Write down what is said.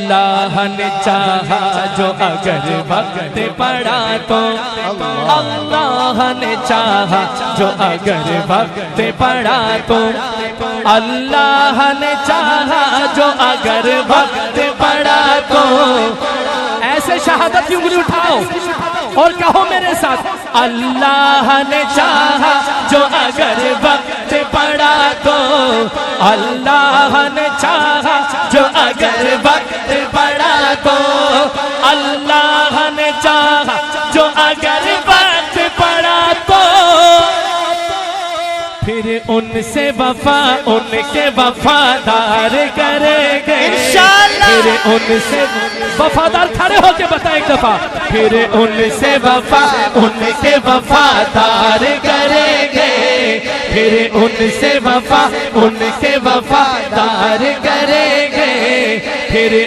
اللہ نے چاہا جو اگر وقت پڑا تو اللہ نے چاہا جو اگر وقت پڑا تو اللہ نے چاہا جو اگر وقت پڑا تو ایسے شہادت کی انگلی اٹھاؤ اور کہو میرے ساتھ اللہ نے چاہا جو اگر وقت پڑا تو اللہ نے چاہا جو اگر وقت پڑا تو اللہ نے چاہا جو اگر وقت پڑا تو پھر ان سے وفا ان کے وفادار کریں گے انشاءاللہ پھر ان سے وفادار کھڑے ہو کے بتائیں ایک دفعہ پھر ان سے وفا ان کے وفادار کریں گے پھر ان سے وفا ان کے وفادار کریں گے پھر